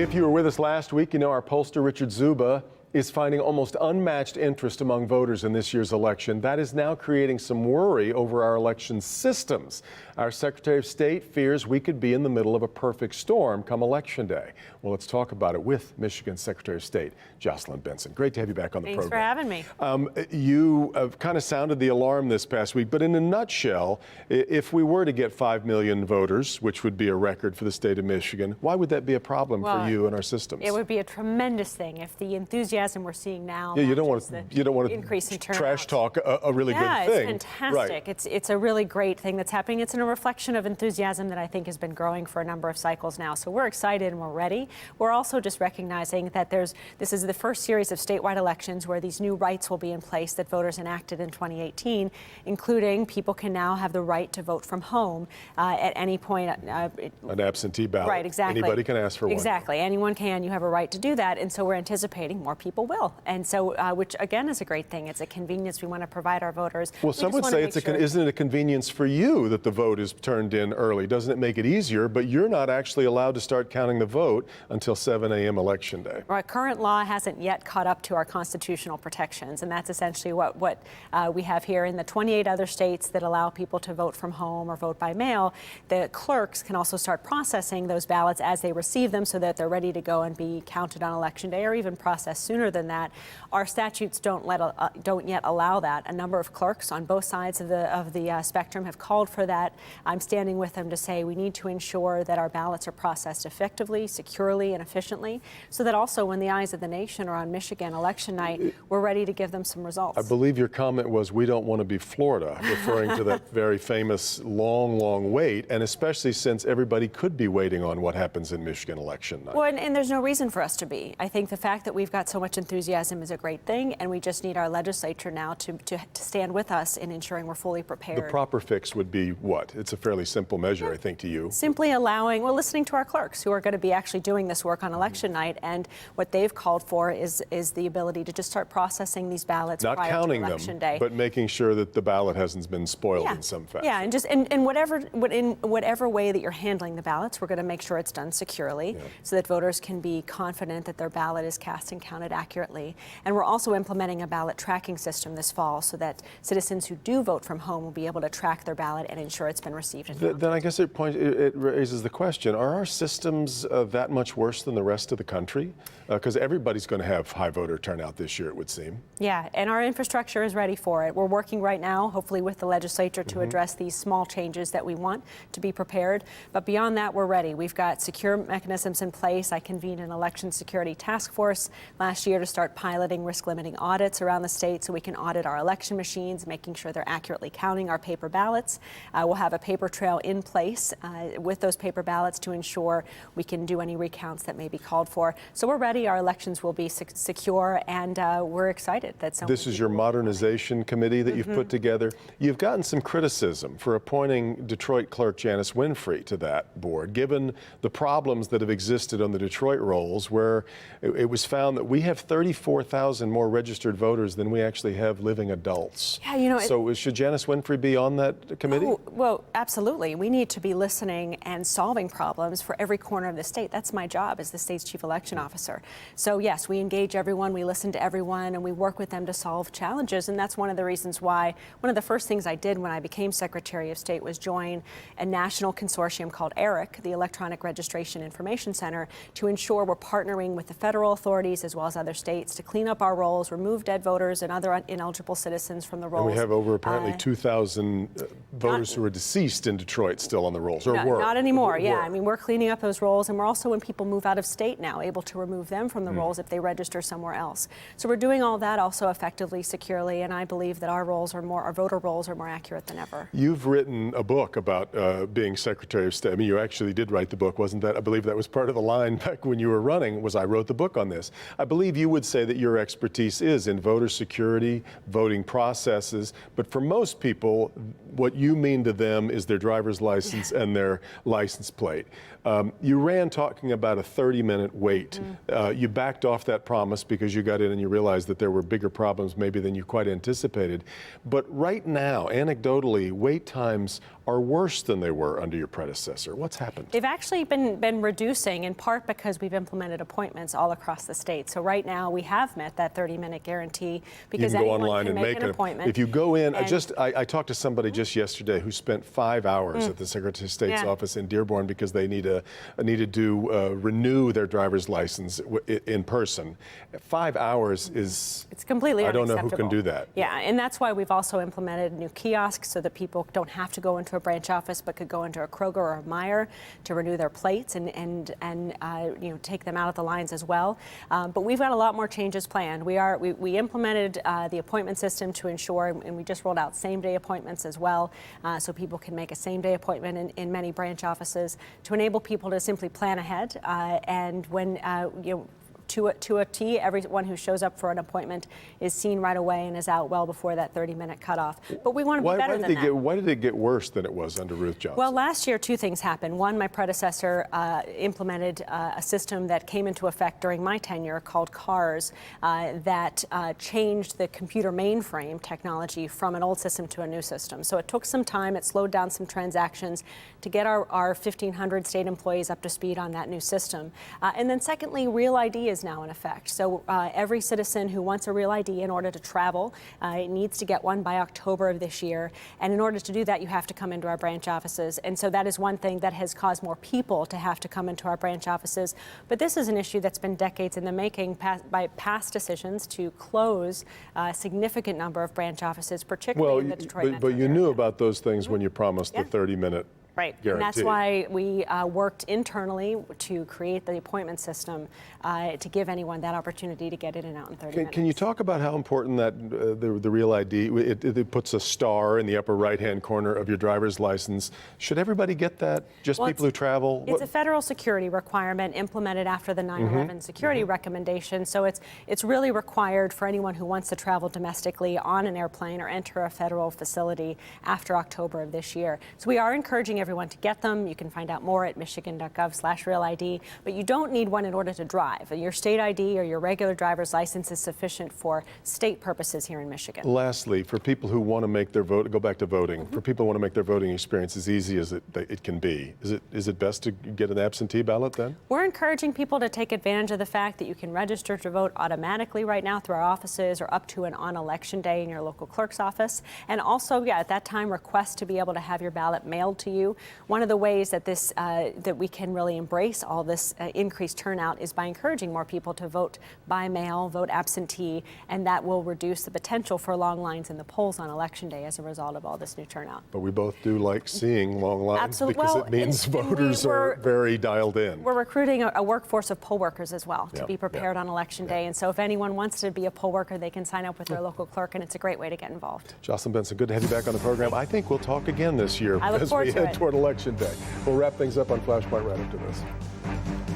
If you were with us last week, you know our pollster Richard Zuba is finding almost unmatched interest among voters in this year's election. That is now creating some worry over our election systems. Our Secretary of State fears we could be in the middle of a perfect storm come Election Day. Well, let's talk about it with Michigan Secretary of State Jocelyn Benson. Great to have you back on the program. Thanks for having me. You have kind of sounded the alarm this past week, but in a nutshell, if we were to get 5 million voters, which would be a record for the state of Michigan, why would that be a problem for you and our systems? It would be a tremendous thing if the enthusiasm we're seeing now. Yeah, you don't want to increase in turnout. Trash talk a really good thing. Yeah, it's fantastic. Right. It's a really great thing that's happening. It's a reflection of enthusiasm that I think has been growing for a number of cycles now. So we're excited and we're ready. We're also just recognizing that this is the first series of statewide elections where these new rights will be in place that voters enacted in 2018, including people can now have the right to vote from home at any point. An absentee ballot. Right, exactly. Anybody can ask for one. Exactly. Anyone can. You have a right to do that. And so we're anticipating more people will. And so, which again is a great thing. It's a convenience we want to provide our voters. Well, some would say isn't it a convenience for you that the vote is turned in early? Doesn't it make it easier? But you're not actually allowed to start counting the vote until 7 a.m. Election Day. Right. Current law hasn't yet caught up to our constitutional protections, and that's essentially what we have here. In the 28 other states that allow people to vote from home or vote by mail, the clerks can also start processing those ballots as they receive them so that they're ready to go and be counted on Election Day, or even processed sooner than that. Our statutes don't yet allow that. A number of clerks on both sides of the spectrum have called for that. I'm standing with them to say we need to ensure that our ballots are processed effectively, securely, and efficiently, so that also when the eyes of the nation are on Michigan election night, we're ready to give them some results. I believe your comment was, we don't want to be Florida, referring to that very famous long wait, and especially since everybody could be waiting on what happens in Michigan election night. Well, and there's no reason for us to be. I think the fact that we've got so much enthusiasm is a great thing, and we just need our legislature now to stand with us in ensuring we're fully prepared. The proper fix would be what? It's a fairly simple measure, I think, to you. Simply listening to our clerks who are going to be actually doing this work on election night, and what they've called for is the ability to just start processing these ballots not prior counting to election them, day. But making sure that the ballot hasn't been spoiled in some fashion. Yeah, and just in whatever way that you're handling the ballots, we're going to make sure it's done securely, so that voters can be confident that their ballot is cast and counted accurately. And we're also implementing a ballot tracking system this fall so that citizens who do vote from home will be able to track their ballot and ensure it's been received. Then I guess it raises the question, are our systems that much worse than the rest of the country? Because everybody's going to have high voter turnout this year, it would seem. Yeah, and our infrastructure is ready for it. We're working right now, hopefully with the legislature, to address these small changes that we want to be prepared. But beyond that, we're ready. We've got secure mechanisms in place. I convened an election security task force last year to start piloting risk-limiting audits around the state so we can audit our election machines, making sure they're accurately counting our paper ballots. We'll have a paper trail in place with those paper ballots to ensure we can do any recounts that may be called for. So we're ready. Our elections will be secure, and we're excited that so. This is your modernization committee that you've put together. You've gotten some criticism for appointing Detroit clerk Janice Winfrey to that board, given the problems that have existed on the Detroit rolls, where it was found that we have 34,000 more registered voters than we actually have living adults. Yeah, you know. So should Janice Winfrey be on that committee? Oh, well, absolutely. We need to be listening and solving problems for every corner of the state. That's my job as the state's chief election officer. So yes, we engage everyone, we listen to everyone, and we work with them to solve challenges. And that's one of the reasons why one of the first things I did when I became Secretary of State was join a national consortium called ERIC, the Electronic Registration Information Center, to ensure we're partnering with the federal authorities as well as other states to clean up our rolls, remove dead voters and other ineligible citizens from the rolls. And we have over apparently 2,000 voters who are deceased in Detroit still on the rolls, or were. Not anymore, yeah. I mean, we're cleaning up those rolls, and we're also, when people move out of state now, able to remove them from the rolls if they register somewhere else. So we're doing all that also effectively, securely, and I believe that our voter rolls are more accurate than ever. You've written a book about being Secretary of State. I mean, you actually did write the book, wasn't that? I believe that was part of the line back when you were running, was I wrote the book on this. I believe believe you would say that your expertise is in voter security, voting processes, but for most people, what you mean to them is their driver's license and their license plate. You ran talking about a 30-minute wait. You backed off that promise because you got in and you realized that there were bigger problems maybe than you quite anticipated. But right now, anecdotally, wait times are worse than they were under your predecessor. What's happened? They've actually been reducing, in part because we've implemented appointments all across the state. So right now we have met that 30-minute guarantee because you can go anyone online can and make an appointment. If you go in, I talked to somebody just yesterday who spent 5 hours at the Secretary of State's office in Dearborn because they need to renew their driver's license in person. 5 hours is... It's completely unacceptable. I don't know who can do that. Yeah, and that's why we've also implemented new kiosks so that people don't have to go into a branch office but could go into a Kroger or a Meijer to renew their plates and take them out of the lines as well. But we've got a lot more changes planned. We implemented the appointment system to ensure, and we just rolled out same-day appointments as well, so people can make a same-day appointment in many branch offices to enable people to simply plan ahead. And when to a T, everyone who shows up for an appointment is seen right away and is out well before that 30-minute cutoff. But we want to be better than that. Why did it get worse than it was under Ruth Johnson? Well, last year, two things happened. One, my predecessor implemented a system that came into effect during my tenure called CARS that changed the computer mainframe technology from an old system to a new system. So it took some time. It slowed down some transactions to get our 1,500 state employees up to speed on that new system. And then secondly, Real ID is now in effect. So every citizen who wants a Real ID in order to travel needs to get one by October of this year. And in order to do that, you have to come into our branch offices. And so that is one thing that has caused more people to have to come into our branch offices. But this is an issue that's been decades in the making by past decisions to close a significant number of branch offices, particularly in the Detroit metro But you knew about those things when you promised the 30-minute Right, guarantee. and that's why we worked internally to create the appointment system to give anyone that opportunity to get in and out in 30 minutes. Can you talk about how important that the Real ID, it puts a star in the upper right-hand corner of your driver's license. Should everybody get that? Just people who travel? It's a federal security requirement implemented after the 9/11 security recommendation. So it's really required for anyone who wants to travel domestically on an airplane or enter a federal facility after October of this year. So we are encouraging everyone to get them. You can find out more at michigan.gov/RealID, but you don't need one in order to drive. Your state ID or your regular driver's license is sufficient for state purposes here in Michigan. Lastly, for people who want to make their vote, go back to voting, for people who want to make their voting experience as easy as it can be, is it best to get an absentee ballot then? We're encouraging people to take advantage of the fact that you can register to vote automatically right now through our offices or up to and on election day in your local clerk's office. And also, at that time, request to be able to have your ballot mailed to you. One of the ways that that we can really embrace all this increased turnout is by encouraging more people to vote by mail, vote absentee, and that will reduce the potential for long lines in the polls on election day as a result of all this new turnout. But we both do like seeing long lines. Absolutely. Because well, it means voters are very dialed in. We're recruiting a workforce of poll workers as well to be prepared on election day. And so if anyone wants to be a poll worker, they can sign up with their local clerk, and it's a great way to get involved. Jocelyn Benson, good to have you back on the program. I think we'll talk again this year I look as forward we to head it. toward Election Day. We'll wrap things up on Flashpoint right after this.